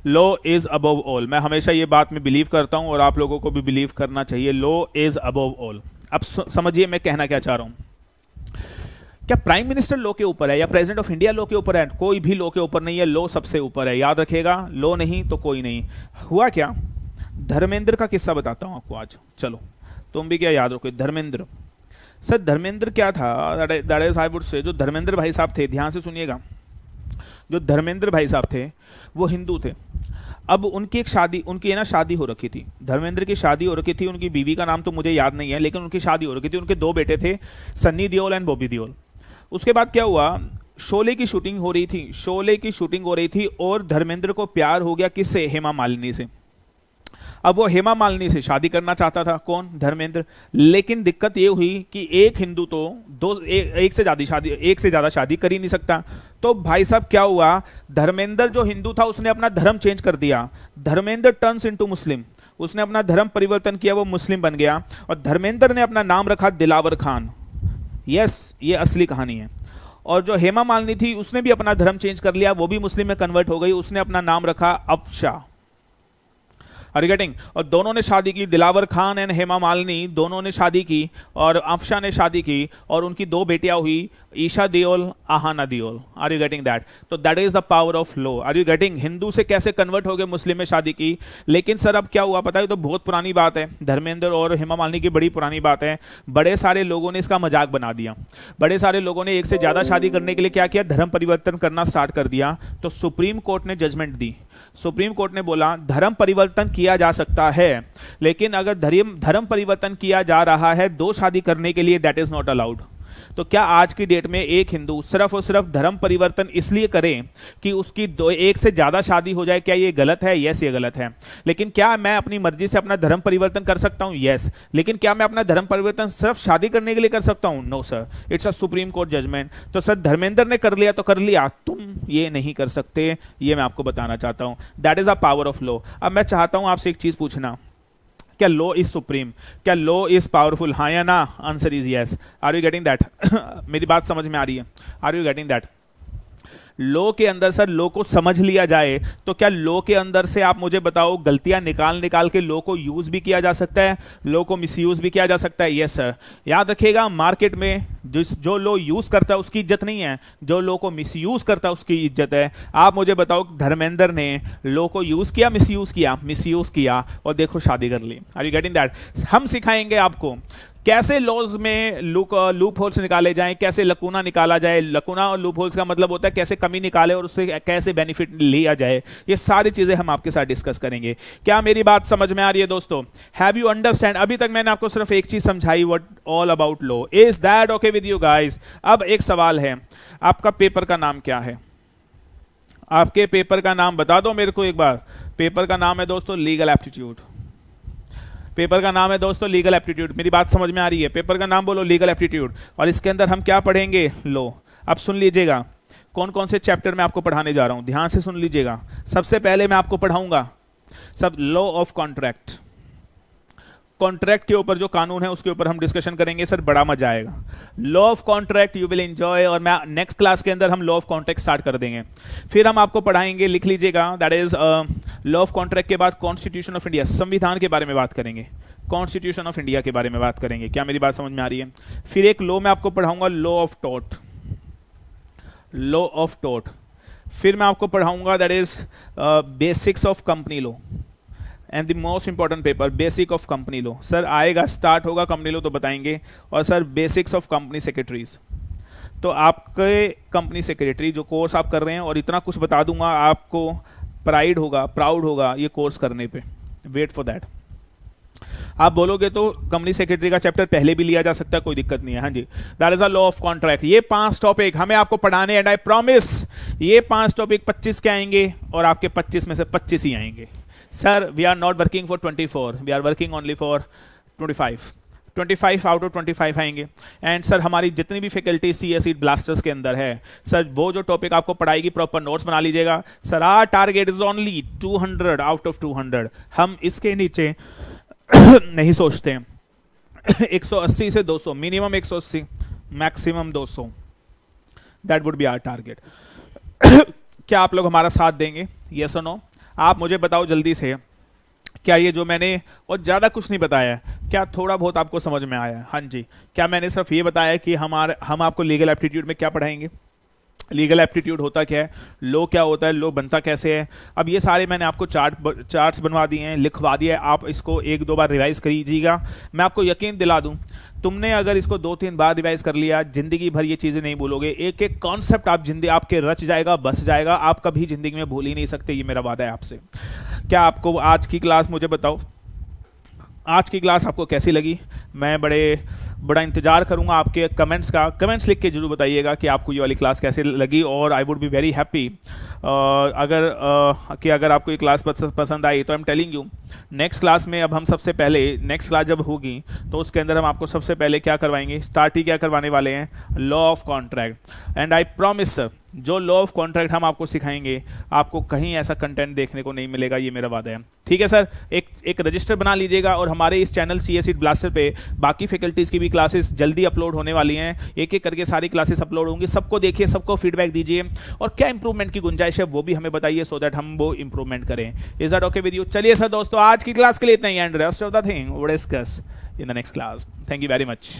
लॉ इज अबव ऑल। मैं हमेशा ये बात में बिलीव करता हूं और आप लोगों को भी बिलीव करना चाहिए, लॉ इज अबव ऑल। अब समझिए मैं कहना क्या चाह रहा हूं। क्या प्राइम मिनिस्टर लॉ के ऊपर है या प्रेसिडेंट ऑफ इंडिया लॉ के ऊपर है? कोई भी लॉ के ऊपर नहीं है, लॉ सबसे ऊपर है। याद रखिएगा, लॉ नहीं तो कोई नहीं। हुआ क्या, धर्मेंद्र का किस्सा बताता हूं आपको आज। चलो तुम भी क्या याद रखो, धर्मेंद्र। सर धर्मेंद्र क्या था, that is I would say, जो धर्मेंद्र भाई साहब थे, ध्यान से सुनिएगा, जो धर्मेंद्र भाई साहब थे वो हिंदू थे। अब उनकी एक शादी, उनकी ना शादी हो रखी थी, धर्मेंद्र की शादी हो रखी थी। उनकी बीवी का नाम तो मुझे याद नहीं है, लेकिन उनकी शादी हो रखी थी। उनके 2 बेटे थे, सन्नी देओल एंड बॉबी देओल। उसके बाद क्या हुआ, शोले की शूटिंग हो रही थी और धर्मेंद्र को प्यार हो गया किससे? हेमा मालिनी से। अब वो हेमा मालिनी से शादी करना चाहता था, कौन? धर्मेंद्र। लेकिन दिक्कत ये हुई कि एक हिंदू तो एक से ज्यादा शादी कर ही नहीं सकता। तो भाई साहब क्या हुआ, धर्मेंद्र जो हिंदू था उसने अपना धर्म चेंज कर दिया। धर्मेंद्र टर्न्स इनटू मुस्लिम, उसने अपना धर्म परिवर्तन किया, वो मुस्लिम बन गया। और धर्मेंद्र ने अपना नाम रखा दिलावर खान। यस, ये असली कहानी है। और जो हेमा मालिनी थी उसने भी अपना धर्म चेंज कर लिया, वो भी मुस्लिम में कन्वर्ट हो गई, उसने अपना नाम रखा अफशा। Are you getting? और दोनों ने शादी की, दिलावर खान एंड हेमा मालिनी दोनों ने शादी की, और अफशा ने शादी की, और उनकी 2 बेटियां हुई, Esha Deol, Ahana Deol. Are you getting that? तो that is the power of law. Are you getting? Hindu से कैसे कन्वर्ट हो गए, मुस्लिम में शादी की। लेकिन सर अब क्या हुआ पता है, तो बहुत पुरानी बात है, धर्मेंद्र और हेमा मालिनी की बड़ी पुरानी बात है। बड़े सारे लोगों ने इसका मजाक बना दिया, बड़े सारे लोगों ने एक से ज्यादा शादी करने के लिए क्या किया, धर्म परिवर्तन करना स्टार्ट कर दिया। तो सुप्रीम कोर्ट ने जजमेंट दी। सुप्रीम कोर्ट ने बोला धर्म परिवर्तन किया जा सकता है, लेकिन अगर धर्म परिवर्तन किया जा रहा है 2 शादी करने के लिए, दैट इज नॉट अलाउड। तो क्या आज की डेट में एक हिंदू सिर्फ और सिर्फ धर्म परिवर्तन इसलिए करे कि उसकी 1 से ज्यादा शादी हो जाए, क्या ये गलत है? यस, ये गलत है। लेकिन क्या मैं अपनी मर्जी से अपना धर्म परिवर्तन कर सकता हूं? यस। लेकिन क्या मैं अपना धर्म परिवर्तन सिर्फ शादी करने के लिए कर सकता हूं? No sir, it's a supreme court judgment. तो सर धर्मेंद्र ने कर लिया तो कर लिया, तुम ये नहीं कर सकते, ये मैं आपको बताना चाहता हूं। That is a power of law. अब मैं चाहता हूं आपसे एक चीज पूछना, क्या लॉ इज सुप्रीम? क्या लॉ इज पावरफुल? हाँ या ना? Answer is yes. Are you getting that? मेरी बात समझ में आ रही है? Are you getting that? Law के अंदर सर लॉ को समझ लिया जाए तो क्या लॉ के अंदर से आप मुझे बताओ गलतियां निकाल के लॉ को यूज भी किया जा सकता है, लॉ को मिसयूज भी किया जा सकता है? Yes sir. याद रखिएगा, मार्केट में जो लॉ यूज करता है उसकी इज्जत नहीं है, जो लॉ को मिसयूज करता है उसकी इज्जत है। आप मुझे बताओ धर्मेंद्र ने लॉ को यूज किया, मिसयूज किया? मिसयूज किया, और देखो शादी कर ली। Are you getting that? हम सिखाएंगे आपको कैसे लॉज में लूप होल्स निकाले जाएं, कैसे लकूना निकाला जाए। लकूना और लूप होल्स का मतलब होता है कैसे कमी निकाले और उससे कैसे बेनिफिट लिया जाए। ये सारी चीजें हम आपके साथ डिस्कस करेंगे। क्या मेरी बात समझ में आ रही है दोस्तों? Have you understand? अभी तक मैंने आपको सिर्फ एक चीज समझाई, what all about law. Is that okay with you guys? अब एक सवाल है, आपका पेपर का नाम क्या है? आपके पेपर का नाम बता दो मेरे को एक बार। पेपर का नाम है दोस्तों लीगल एप्टीट्यूड। पेपर का नाम है दोस्तों लीगल एप्टीट्यूड। मेरी बात समझ में आ रही है? पेपर का नाम बोलो लीगल एप्टीट्यूड। और इसके अंदर हम क्या पढ़ेंगे? लॉ। अब सुन लीजिएगा कौन कौन से चैप्टर में आपको पढ़ाने जा रहा हूं, ध्यान से सुन लीजिएगा। सबसे पहले मैं आपको पढ़ाऊंगा सब लॉ ऑफ कॉन्ट्रैक्ट। कॉन्ट्रैक्ट के ऊपर जो कानून है उसके ऊपर हम डिस्कशन करेंगे सर, बड़ा मजा आएगा। Law of contract you will enjoy, और मैं नेक्स्ट क्लास के अंदर हम लॉ ऑफ कॉन्ट्रैक्ट स्टार्ट कर देंगे। फिर हम आपको पढ़ाएंगे, लिख लीजिएगा, that is law of contract के बाद कॉन्स्टिट्यूशन ऑफ इंडिया, संविधान के बारे में बात करेंगे, कॉन्स्टिट्यूशन ऑफ इंडिया के बारे में बात करेंगे। क्या मेरी बात समझ में आ रही है? फिर एक लॉ मैं आपको पढ़ाऊंगा, law of tort, law of tort. फिर मैं आपको पढ़ाऊंगा that is basics of company law and the most important paper basic of company law. Sir आएगा, स्टार्ट होगा कंपनी लॉ तो बताएंगे। और sir basics of company secretaries, तो आपके कंपनी सेक्रेटरी जो कोर्स आप कर रहे हैं, और इतना कुछ बता दूंगा आपको, प्राइड होगा, प्राउड होगा ये कोर्स करने पे। Wait for that. आप बोलोगे तो कंपनी सेक्रेटरी का चैप्टर पहले भी लिया जा सकता है, कोई दिक्कत नहीं है। हाँ जी, that is a law of contract. ये 5 टॉपिक हमें आपको पढ़ाने, एंड आई प्रॉमिस ये 5 टॉपिक 25 के आएंगे और आपके 25 में से 25 ही आएंगे। Sir we are not working for 24, we are working only for 25 out of 25 आएंगे। एंड सर हमारी जितनी भी फैकल्टी CS ब्लास्टर्स के अंदर है सर, वो जो टॉपिक आपको पढ़ाएगी प्रॉपर नोट्स बना लीजिएगा। Sir our target is only 200 out of 200, हम इसके नीचे नहीं सोचते हैं। 180 से 200, minimum 180, maximum 200, that would be our target. क्या आप लोग हमारा साथ देंगे? यस और नो? आप मुझे बताओ जल्दी से, क्या ये जो मैंने और ज़्यादा कुछ नहीं बताया है, क्या थोड़ा बहुत आपको समझ में आया है? हाँ जी। क्या मैंने सिर्फ ये बताया कि हम आपको लीगल एप्टीट्यूड में क्या पढ़ाएंगे? लीगल एप्टीट्यूड होता क्या है, लॉ क्या होता है, लॉ बनता कैसे है। अब ये सारे मैंने आपको चार्ट्स बनवा दिए हैं, लिखवा दिया है, आप इसको 1-2 बार रिवाइज करिएगा। मैं आपको यकीन दिला दूं, तुमने अगर इसको 2-3 बार रिवाइज कर लिया, जिंदगी भर ये चीजें नहीं भूलोगे। एक एक कॉन्सेप्ट आप आपके रच जाएगा, बस जाएगा, आप कभी जिंदगी में भूल ही नहीं सकते, ये मेरा वादा है आपसे। क्या आपको आज की क्लास, मुझे बताओ आज की क्लास आपको कैसी लगी? मैं बड़ा इंतजार करूंगा आपके कमेंट्स का। कमेंट्स लिख के जरूर बताइएगा कि आपको ये वाली क्लास कैसे लगी, और I would be very happy अगर आपको ये क्लास पसंद आई तो आई am telling you, next class में अब हम सबसे पहले, नेक्स्ट क्लास जब होगी तो उसके अंदर हम आपको सबसे पहले क्या करवाएंगे, स्टार्ट ही क्या करवाने वाले हैं, law of contract. And I promise जो लॉ ऑफ कॉन्ट्रैक्ट हम आपको सिखाएंगे, आपको कहीं ऐसा कंटेंट देखने को नहीं मिलेगा, ये मेरा वादा है। ठीक है सर, एक रजिस्टर बना लीजिएगा, और हमारे इस चैनल CS ब्लास्टर पे बाकी फैकल्टीज की भी भी क्लासेस जल्दी अपलोड होने वाली हैं, एक एक करके सारी क्लासेस अपलोड होंगी, सबको देखिए, सबको फीडबैक दीजिए और क्या इंप्रूवमेंट की गुंजाइश है वो भी हमें बताइए, सो दैट हम वो इंप्रूवमेंट करें। Is that okay with you? चलिए सर दोस्तों, आज की क्लास के लिए इतना ही, and rest of the thing वो discuss in the next class. Thank you very much.